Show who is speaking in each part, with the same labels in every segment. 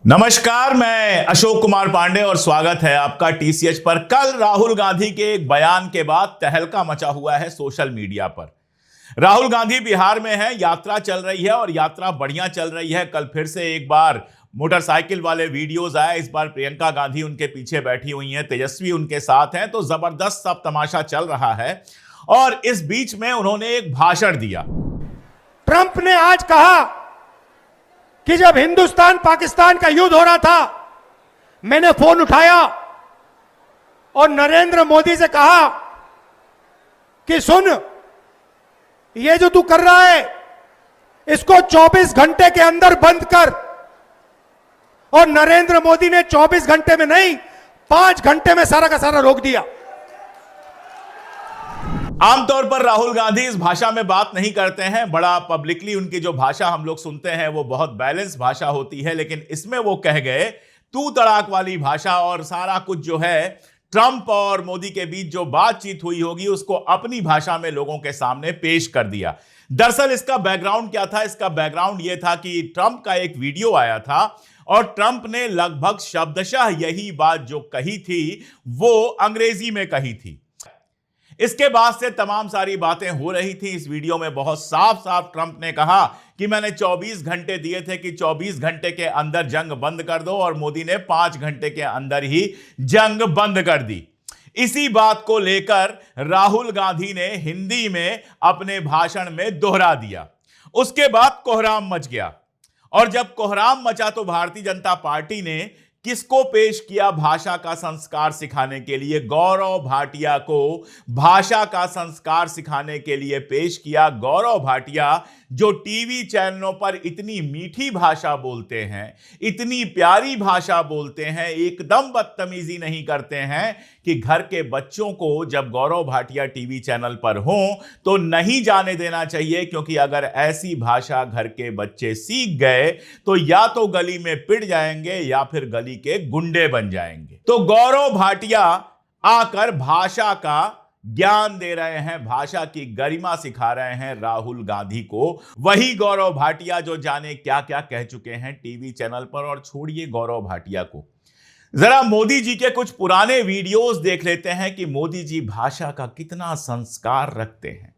Speaker 1: नमस्कार, मैं अशोक कुमार पांडे और स्वागत है आपका टीसीएच पर। कल राहुल गांधी के एक बयान के बाद तहलका मचा हुआ है सोशल मीडिया पर। राहुल गांधी बिहार में है, यात्रा चल रही है और यात्रा बढ़िया चल रही है। कल फिर से एक बार मोटरसाइकिल वाले वीडियोस आए। इस बार प्रियंका गांधी उनके पीछे बैठी हुई हैं, तेजस्वी उनके साथ हैं, तो जबरदस्त सब तमाशा चल रहा है। और इस बीच में उन्होंने एक भाषण दिया।
Speaker 2: ट्रंप ने आज कहा कि जब हिंदुस्तान पाकिस्तान का युद्ध हो रहा था, मैंने फोन उठाया और नरेंद्र मोदी से कहा कि सुन, ये जो तू कर रहा है इसको 24 घंटे के अंदर बंद कर। और नरेंद्र मोदी ने 24 घंटे में नहीं, 5 घंटे में सारा का सारा रोक दिया।
Speaker 1: आमतौर पर राहुल गांधी इस भाषा में बात नहीं करते हैं। बड़ा पब्लिकली उनकी जो भाषा हम लोग सुनते हैं वो बहुत बैलेंस भाषा होती है, लेकिन इसमें वो कह गए तू तड़ाक वाली भाषा। और सारा कुछ जो है ट्रंप और मोदी के बीच जो बातचीत हुई होगी उसको अपनी भाषा में लोगों के सामने पेश कर दिया। दरअसल इसका बैकग्राउंड क्या था? इसका बैकग्राउंड यह था कि ट्रंप का एक वीडियो आया था और ट्रंप ने लगभग शब्दशः यही बात जो कही थी वो अंग्रेजी में कही थी। इसके बाद से तमाम सारी बातें हो रही थी। इस वीडियो में बहुत साफ साफ ट्रंप ने कहा कि मैंने 24 घंटे दिए थे कि 24 घंटे के अंदर जंग बंद कर दो, और मोदी ने 5 घंटे के अंदर ही जंग बंद कर दी। इसी बात को लेकर राहुल गांधी ने हिंदी में अपने भाषण में दोहरा दिया। उसके बाद कोहराम मच गया, और जब कोहराम मचा तो भारतीय जनता पार्टी ने किसको पेश किया भाषा का संस्कार सिखाने के लिए? गौरव भाटिया को भाषा का संस्कार सिखाने के लिए पेश किया। गौरव भाटिया जो टीवी चैनलों पर इतनी मीठी भाषा बोलते हैं, इतनी प्यारी भाषा बोलते हैं, एकदम बदतमीजी नहीं करते हैं कि घर के बच्चों को जब गौरव भाटिया टीवी चैनल पर हों तो नहीं जाने देना चाहिए, क्योंकि अगर ऐसी भाषा घर के बच्चे सीख गए तो या तो गली में पिट जाएंगे या फिर गली के गुंडे बन जाएंगे। तो गौरव भाटिया आकर भाषा का ज्ञान दे रहे हैं, भाषा की गरिमा सिखा रहे हैं राहुल गांधी को। वही गौरव भाटिया जो जाने क्या क्या कह चुके हैं टीवी चैनल पर। और छोड़िए गौरव भाटिया को, जरा मोदी जी के कुछ पुराने वीडियोस देख लेते हैं कि मोदी जी भाषा का कितना संस्कार रखते हैं।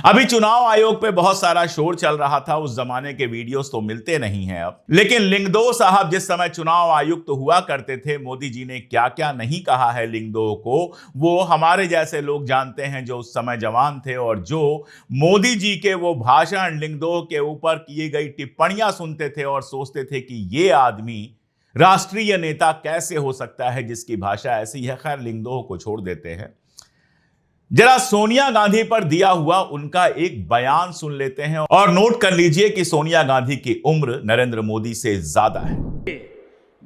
Speaker 1: अभी चुनाव आयोग पे बहुत सारा शोर चल रहा था, उस जमाने के वीडियोस तो मिलते नहीं हैं अब। लेकिन लिंगदो साहब जिस समय चुनाव आयुक्त हुआ करते थे, मोदी जी ने क्या क्या नहीं कहा है लिंगदो को, वो हमारे जैसे लोग जानते हैं जो उस समय जवान थे और जो मोदी जी के वो भाषण, लिंगदो के ऊपर की गई टिप्पणियां सुनते थे और सोचते थे कि ये आदमी राष्ट्रीय नेता कैसे हो सकता है जिसकी भाषा ऐसी है। खैर, लिंगदो को छोड़ देते हैं, जरा सोनिया गांधी पर दिया हुआ उनका एक बयान सुन लेते हैं और नोट कर लीजिए कि सोनिया गांधी की उम्र नरेंद्र मोदी से ज्यादा है।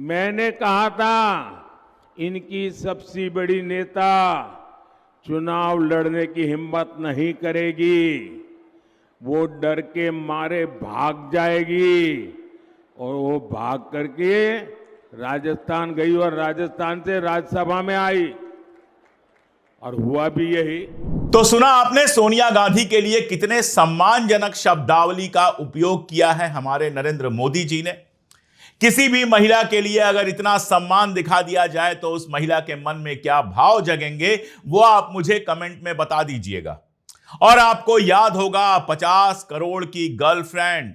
Speaker 3: मैंने कहा था इनकी सबसे बड़ी नेता चुनाव लड़ने की हिम्मत नहीं करेगी, वो डर के मारे भाग जाएगी। और वो भाग करके राजस्थान गई और राजस्थान से राज्यसभा में आई, और हुआ भी यही।
Speaker 1: तो सुना आपने सोनिया गांधी के लिए कितने सम्मानजनक शब्दावली का उपयोग किया है हमारे नरेंद्र मोदी जी ने। किसी भी महिला के लिए अगर इतना सम्मान दिखा दिया जाए तो उस महिला के मन में क्या भाव जगेंगे वो आप मुझे कमेंट में बता दीजिएगा। और आपको याद होगा 50 करोड़ की गर्लफ्रेंड,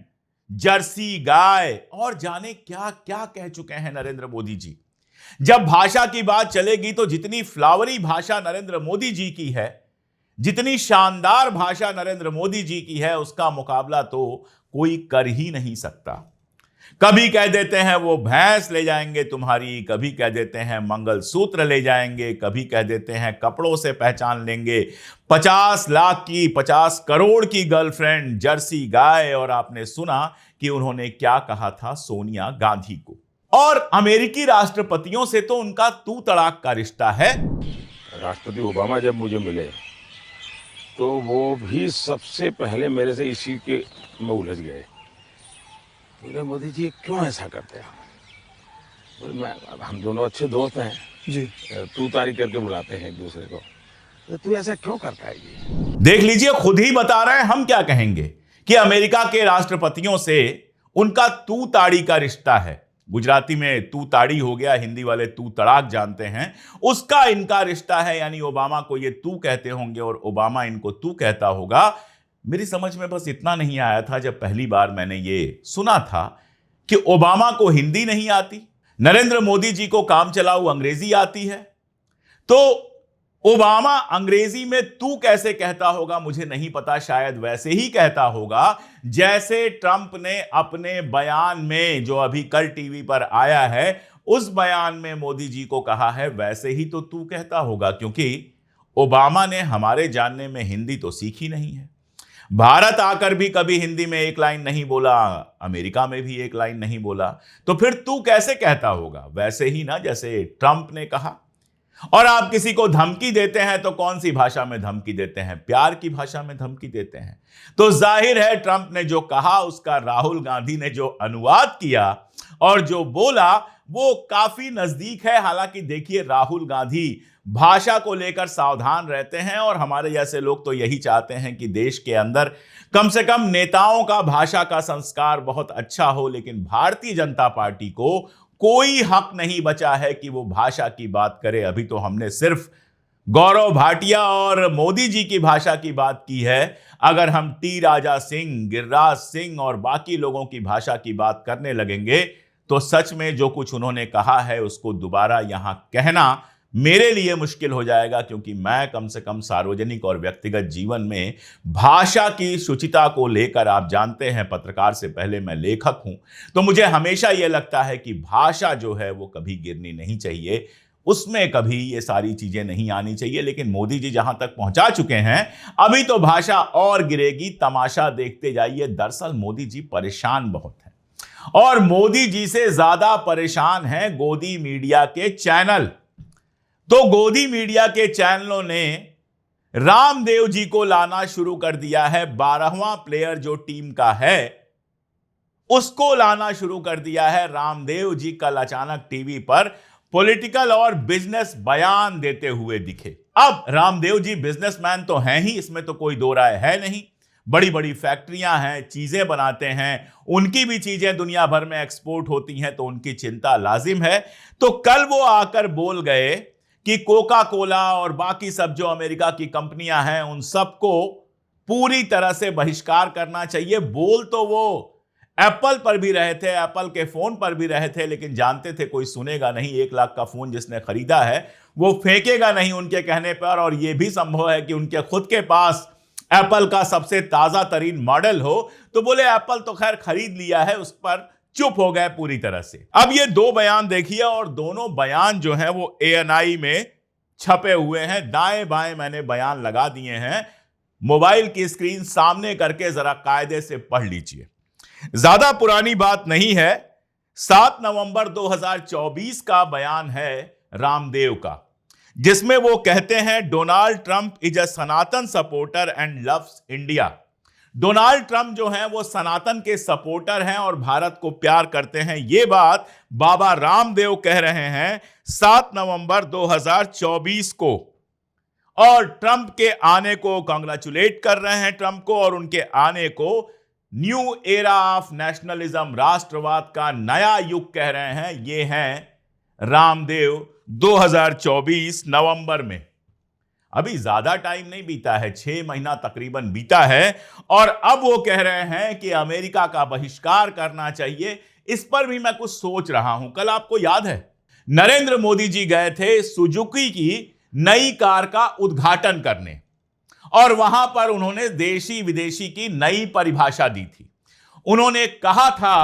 Speaker 1: जर्सी गाय और जाने क्या क्या कह चुके हैं नरेंद्र मोदी जी। जब भाषा की बात चलेगी तो जितनी फ्लावरी भाषा नरेंद्र मोदी जी की है, जितनी शानदार भाषा नरेंद्र मोदी जी की है, उसका मुकाबला तो कोई कर ही नहीं सकता। कभी कह देते हैं वो भैंस ले जाएंगे तुम्हारी, कभी कह देते हैं मंगलसूत्र ले जाएंगे, कभी कह देते हैं कपड़ों से पहचान लेंगे। 50 लाख की, 50 करोड़ की गर्लफ्रेंड, जर्सी गाय। और आपने सुना कि उन्होंने क्या कहा था सोनिया गांधी को। और अमेरिकी राष्ट्रपतियों से तो उनका तू तड़ाक का रिश्ता है।
Speaker 4: राष्ट्रपति ओबामा जब मुझे मिले तो वो भी सबसे पहले मेरे से इसी के में उलझ गए। बोले मोदी जी क्यों ऐसा करते हैं? बोले हम दोनों अच्छे दोस्त हैं जी, तू तारीख करके बुलाते हैं एक दूसरे को, तो तू ऐसा क्यों करता है? ये
Speaker 1: देख लीजिए, खुद ही बता रहे हैं। हम क्या कहेंगे कि अमेरिका के राष्ट्रपतियों से उनका तू ताड़ी का रिश्ता है। गुजराती में तू ताड़ी हो गया, हिंदी वाले तू तड़ाक जानते हैं, उसका इनका रिश्ता है। यानी ओबामा को ये तू कहते होंगे और ओबामा इनको तू कहता होगा। मेरी समझ में बस इतना नहीं आया था जब पहली बार मैंने ये सुना था कि ओबामा को हिंदी नहीं आती, नरेंद्र मोदी जी को काम चलाऊ अंग्रेजी आती है, तो ओबामा अंग्रेजी में तू कैसे कहता होगा मुझे नहीं पता। शायद वैसे ही कहता होगा जैसे ट्रंप ने अपने बयान में, जो अभी कल टीवी पर आया है, उस बयान में मोदी जी को कहा है, वैसे ही तो तू कहता होगा। क्योंकि ओबामा ने हमारे जानने में हिंदी तो सीखी नहीं है। भारत आकर भी कभी हिंदी में एक लाइन नहीं बोला, अमेरिका में भी एक लाइन नहीं बोला, तो फिर तू कैसे कहता होगा? वैसे ही ना जैसे ट्रंप ने कहा। और आप किसी को धमकी देते हैं तो कौन सी भाषा में धमकी देते हैं? प्यार की भाषा में धमकी देते हैं। तो जाहिर है ट्रंप ने जो कहा उसका राहुल गांधी ने जो अनुवाद किया और जो बोला वो काफी नजदीक है। हालांकि देखिए, राहुल गांधी भाषा को लेकर सावधान रहते हैं और हमारे जैसे लोग तो यही चाहते हैं कि देश के अंदर कम से कम नेताओं का भाषा का संस्कार बहुत अच्छा हो। लेकिन भारतीय जनता पार्टी को कोई हक नहीं बचा है कि वो भाषा की बात करे। अभी तो हमने सिर्फ गौरव भाटिया और मोदी जी की भाषा की बात की है। अगर हम टी राजा सिंह, गिरिराज सिंह और बाकी लोगों की भाषा की बात करने लगेंगे तो सच में जो कुछ उन्होंने कहा है उसको दोबारा यहां कहना मेरे लिए मुश्किल हो जाएगा। क्योंकि मैं कम से कम सार्वजनिक और व्यक्तिगत जीवन में भाषा की शुचिता को लेकर, आप जानते हैं पत्रकार से पहले मैं लेखक हूं, तो मुझे हमेशा यह लगता है कि भाषा जो है वो कभी गिरनी नहीं चाहिए, उसमें कभी ये सारी चीजें नहीं आनी चाहिए। लेकिन मोदी जी जहां तक पहुंचा चुके हैं, अभी तो भाषा और गिरेगी, तमाशा देखते जाइए। दरअसल मोदी जी परेशान बहुत हैं और मोदी जी से ज्यादा परेशान हैं गोदी मीडिया के चैनल। तो गोदी मीडिया के चैनलों ने रामदेव जी को लाना शुरू कर दिया है। 12वां प्लेयर जो टीम का है उसको लाना शुरू कर दिया है। रामदेव जी कल अचानक टीवी पर पॉलिटिकल और बिजनेस बयान देते हुए दिखे। अब रामदेव जी बिजनेसमैन तो हैं ही, इसमें तो कोई दो राय है नहीं। बड़ी बड़ी फैक्ट्रियां हैं, चीजें बनाते हैं, उनकी भी चीजें दुनिया भर में एक्सपोर्ट होती हैं, तो उनकी चिंता लाजिम है। तो कल वो आकर बोल गए कि कोका कोला और बाकी सब जो अमेरिका की कंपनियां हैं उन सबको पूरी तरह से बहिष्कार करना चाहिए। बोल तो वो एप्पल पर भी रहे थे, एप्पल के फोन पर भी रहे थे, लेकिन जानते थे कोई सुनेगा नहीं। 1 लाख का फोन जिसने खरीदा है वो फेंकेगा नहीं उनके कहने पर। और यह भी संभव है कि उनके खुद के पास एप्पल का सबसे ताजा तरीन मॉडल हो, तो बोले एप्पल तो खैर खरीद लिया है, उस पर चुप हो गए पूरी तरह से। अब ये 2 बयान देखिए और दोनों बयान जो हैं वो ANI में छपे हुए हैं। दाएं बाएं मैंने बयान लगा दिए हैं, मोबाइल की स्क्रीन सामने करके जरा कायदे से पढ़ लीजिए। ज्यादा पुरानी बात नहीं है, 7 नवंबर 2024 का बयान है रामदेव का, जिसमें वो कहते हैं Donald Trump is a Sanatan supporter and loves India. Donald Trump जो हैं वो सनातन के सपोर्टर हैं और भारत को प्यार करते हैं। ये बात बाबा रामदेव कह रहे हैं 7 नवंबर 2024 को, और ट्रंप के आने को कांग्रेचुलेट कर रहे हैं ट्रंप को, और उनके आने को न्यू एरा ऑफ नेशनलिज्म, राष्ट्रवाद का नया युग कह रहे हैं। ये हैं रामदेव 2024 नवंबर में। अभी ज्यादा टाइम नहीं बीता है, 6 महीना तकरीबन बीता है, और अब वो कह रहे हैं कि अमेरिका का बहिष्कार करना चाहिए। इस पर भी मैं कुछ सोच रहा हूं। कल आपको याद है नरेंद्र मोदी जी गए थे सुजुकी की नई कार का उद्घाटन करने, और वहां पर उन्होंने देशी विदेशी की नई परिभाषा दी थी। उन्होंने कहा था,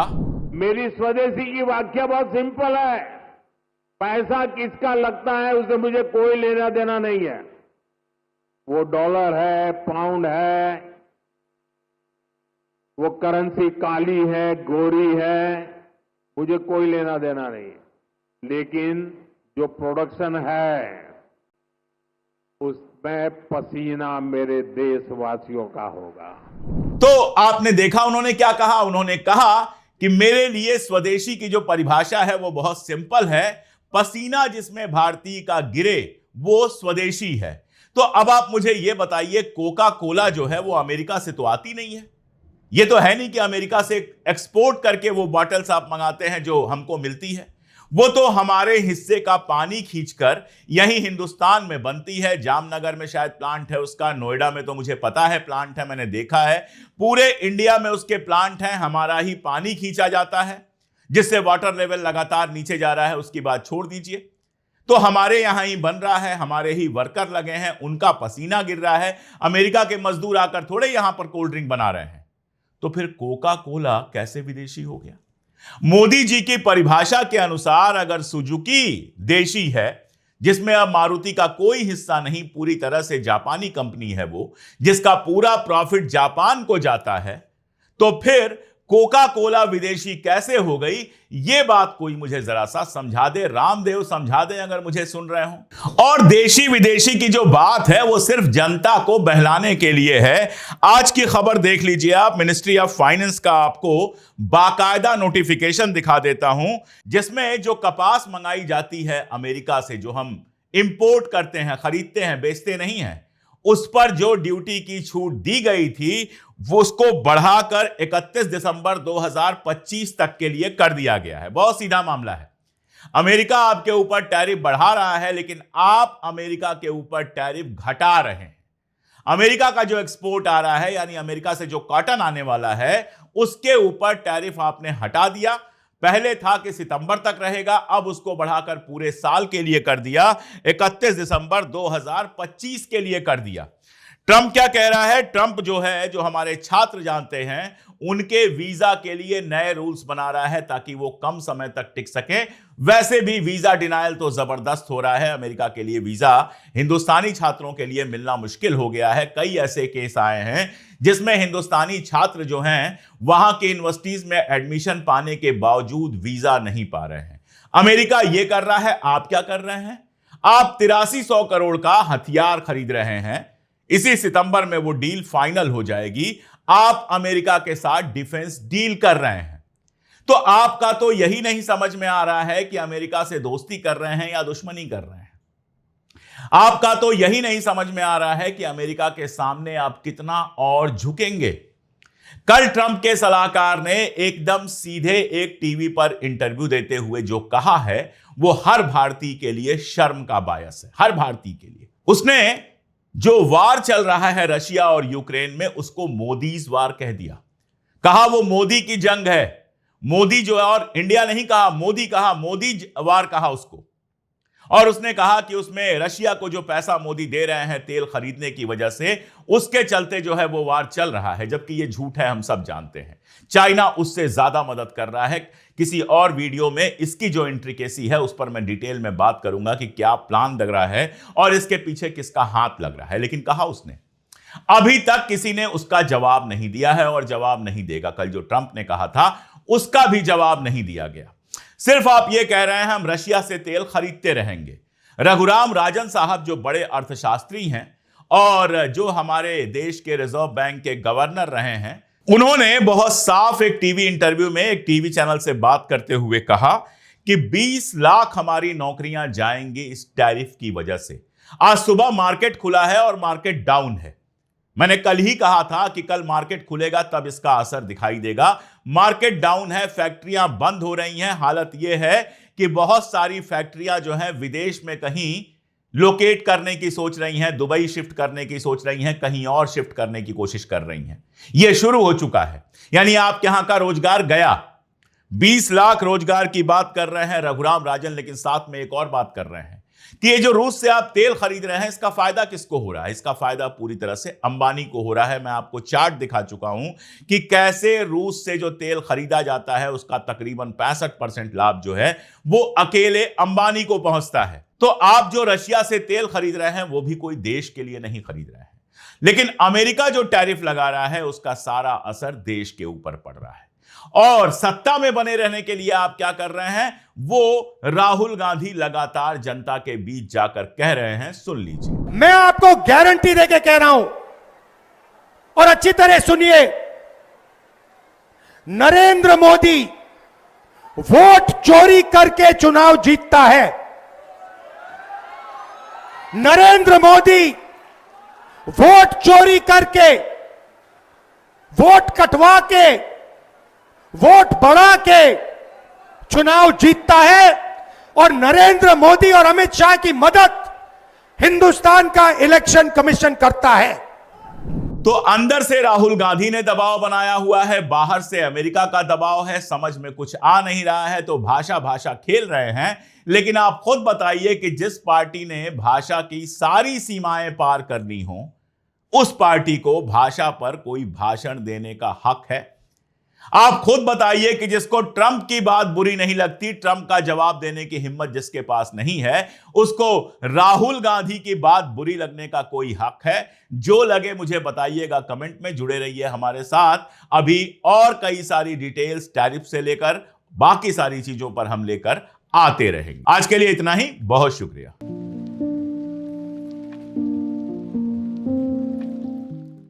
Speaker 3: मेरी स्वदेशी की व्याख्या बहुत सिंपल है, पैसा किसका लगता है उससे मुझे कोई लेना देना नहीं है। वो डॉलर है, पाउंड है, वो करेंसी काली है, गोरी है, मुझे कोई लेना देना नहीं है। लेकिन जो प्रोडक्शन है उसमें पसीना मेरे देशवासियों का होगा।
Speaker 1: तो आपने देखा उन्होंने क्या कहा। उन्होंने कहा कि मेरे लिए स्वदेशी की जो परिभाषा है वो बहुत सिंपल है, पसीना जिसमें भारतीय का गिरे वो स्वदेशी है। तो अब आप मुझे यह बताइए, कोका कोला जो है वो अमेरिका से तो आती नहीं है, ये तो है नहीं कि अमेरिका से एक्सपोर्ट करके वो बॉटल्स आप मंगाते हैं जो हमको मिलती है, वो तो हमारे हिस्से का पानी खींचकर यहीं हिंदुस्तान में बनती है। जामनगर में शायद प्लांट है उसका, नोएडा में तो मुझे पता है प्लांट है, मैंने देखा है। पूरे इंडिया में उसके प्लांट हैं, हमारा ही पानी खींचा जाता है जिससे वाटर लेवल लगातार नीचे जा रहा है। उसकी बात छोड़ दीजिए, तो हमारे यहां ही बन रहा है, हमारे ही वर्कर लगे हैं, उनका पसीना गिर रहा है। अमेरिका के मजदूर आकर थोड़े यहां पर कोल्ड ड्रिंक बना रहे हैं। तो फिर कोका कोला कैसे विदेशी हो गया? मोदी जी की परिभाषा के अनुसार अगर सुजुकी देशी है, जिसमें अब मारुति का कोई हिस्सा नहीं, पूरी तरह से जापानी कंपनी है वो, जिसका पूरा प्रॉफिट जापान को जाता है, तो फिर कोका कोला विदेशी कैसे हो गई? ये बात कोई मुझे जरा सा समझा दे, रामदेव समझा दे अगर मुझे सुन रहे हो। और देशी विदेशी की जो बात है वो सिर्फ जनता को बहलाने के लिए है। आज की खबर देख लीजिए आप, मिनिस्ट्री ऑफ फाइनेंस का आपको बाकायदा नोटिफिकेशन दिखा देता हूं, जिसमें जो कपास मंगाई जाती है अमेरिका से, जो हम इंपोर्ट करते हैं, खरीदते हैं, बेचते नहीं हैं, उस पर जो ड्यूटी की छूट दी गई थी वो उसको बढ़ाकर 31 दिसंबर 2025 तक के लिए कर दिया गया है। बहुत सीधा मामला है। अमेरिका आपके ऊपर टैरिफ बढ़ा रहा है, लेकिन आप अमेरिका के ऊपर टैरिफ घटा रहे हैं। अमेरिका का जो एक्सपोर्ट आ रहा है, यानी अमेरिका से जो कॉटन आने वाला है, उसके ऊपर टैरिफ आपने हटा दिया। पहले था कि सितंबर तक रहेगा, अब उसको बढ़ाकर पूरे साल के लिए कर दिया, 31 दिसंबर 2025 के लिए कर दिया। ट्रंप क्या कह रहा है? ट्रंप जो है, जो हमारे छात्र जानते हैं, उनके वीजा के लिए नए रूल्स बना रहा है ताकि वो कम समय तक टिक सके। वैसे भी वीजा डिनायल तो जबरदस्त हो रहा है। अमेरिका के लिए वीजा हिंदुस्तानी छात्रों के लिए मिलना मुश्किल हो गया है। कई ऐसे केस आए हैं जिसमें हिंदुस्तानी छात्र जो हैं वहां के यूनिवर्सिटीज में एडमिशन पाने के बावजूद वीजा नहीं पा रहे हैं। अमेरिका ये कर रहा है, आप क्या कर रहे हैं? आप 8300 करोड़ का हथियार खरीद रहे हैं। इसी सितंबर में वो डील फाइनल हो जाएगी। आप अमेरिका के साथ डिफेंस डील कर रहे हैं। तो आपका तो यही नहीं समझ में आ रहा है कि अमेरिका से दोस्ती कर रहे हैं या दुश्मनी कर रहे हैं। आपका तो यही नहीं समझ में आ रहा है कि अमेरिका के सामने आप कितना और झुकेंगे। कल ट्रंप के सलाहकार ने एकदम सीधे एक टीवी पर इंटरव्यू देते हुए जो कहा है, वो हर भारतीय के लिए शर्म का बायस है। हर भारतीय के लिए। उसने जो वार चल रहा है रशिया और यूक्रेन में, उसको मोदीज वार कह दिया। कहा वो मोदी की जंग है। मोदी जो है, और इंडिया नहीं कहा, मोदी कहा, मोदी वार कहा उसको। और उसने कहा कि उसमें रशिया को जो पैसा मोदी दे रहे हैं तेल खरीदने की वजह से, उसके चलते जो है वो वार चल रहा है, जबकि ये झूठ है, हम सब जानते हैं। चाइना उससे ज्यादा मदद कर रहा है। किसी और वीडियो में इसकी जो इंट्रिकेसी है उस पर मैं डिटेल में बात करूंगा कि क्या प्लान लग रहा है और इसके पीछे किसका हाथ लग रहा है। लेकिन कहा उसने, अभी तक किसी ने उसका जवाब नहीं दिया है और जवाब नहीं देगा। कल जो ट्रंप ने कहा था उसका भी जवाब नहीं दिया गया। सिर्फ आप ये कह रहे हैं हम रशिया से तेल खरीदते रहेंगे। रघुराम राजन साहब जो बड़े अर्थशास्त्री हैं और जो हमारे देश के रिजर्व बैंक के गवर्नर रहे हैं, उन्होंने बहुत साफ एक टीवी इंटरव्यू में एक टीवी चैनल से बात करते हुए कहा कि 20 लाख हमारी नौकरियां जाएंगी इस टैरिफ की वजह से। आज सुबह मार्केट खुला है और मार्केट डाउन है। मैंने कल ही कहा था कि कल मार्केट खुलेगा तब इसका असर दिखाई देगा। मार्केट डाउन है, फैक्ट्रियां बंद हो रही हैं। हालत यह है कि बहुत सारी फैक्ट्रियां जो हैं विदेश में कहीं लोकेट करने की सोच रही हैं, दुबई शिफ्ट करने की सोच रही हैं, कहीं और शिफ्ट करने की कोशिश कर रही हैं। यह शुरू हो चुका है। यानी आपके यहां का रोजगार गया। 20 लाख रोजगार की बात कर रहे हैं रघुराम राजन, लेकिन साथ में एक और बात कर रहे हैं कि ये जो रूस से आप तेल खरीद रहे हैं, इसका फायदा किसको हो रहा है? इसका फायदा पूरी तरह से अंबानी को हो रहा है। मैं आपको चार्ट दिखा चुका हूं कि कैसे रूस से जो तेल खरीदा जाता है उसका तकरीबन 65% लाभ जो है वो अकेले अंबानी को पहुंचता है। तो आप जो रशिया से तेल खरीद रहे हैं वो भी कोई देश के लिए नहीं खरीद रहे हैं, लेकिन अमेरिका जो टैरिफ लगा रहा है उसका सारा असर देश के ऊपर पड़ रहा है। और सत्ता में बने रहने के लिए आप क्या कर रहे हैं? वो राहुल गांधी लगातार जनता के बीच जाकर कह रहे हैं, सुन लीजिए।
Speaker 2: मैं आपको गारंटी देके कह रहा हूं और अच्छी तरह सुनिए, नरेंद्र मोदी वोट चोरी करके चुनाव जीतता है। नरेंद्र मोदी वोट चोरी करके वोट कटवा के, वोट बढ़ा के चुनाव जीतता है और नरेंद्र मोदी और अमित शाह की मदद हिंदुस्तान का इलेक्शन कमीशन करता है।
Speaker 1: तो अंदर से राहुल गांधी ने दबाव बनाया हुआ है, बाहर से अमेरिका का दबाव है, समझ में कुछ आ नहीं रहा है तो भाषा खेल रहे हैं। लेकिन आप खुद बताइए कि जिस पार्टी ने भाषा की सारी सीमाएं पार करनी हो, उस पार्टी को भाषा पर कोई भाषण देने का हक है? आप खुद बताइए कि जिसको ट्रंप की बात बुरी नहीं लगती, ट्रंप का जवाब देने की हिम्मत जिसके पास नहीं है, उसको राहुल गांधी की बात बुरी लगने का कोई हक है? जो लगे मुझे बताइएगा कमेंट में। जुड़े रहिए हमारे साथ, अभी और कई सारी डिटेल्स टैरिफ से लेकर बाकी सारी चीजों पर हम लेकर आते रहेंगे। आज के लिए इतना ही, बहुत शुक्रिया।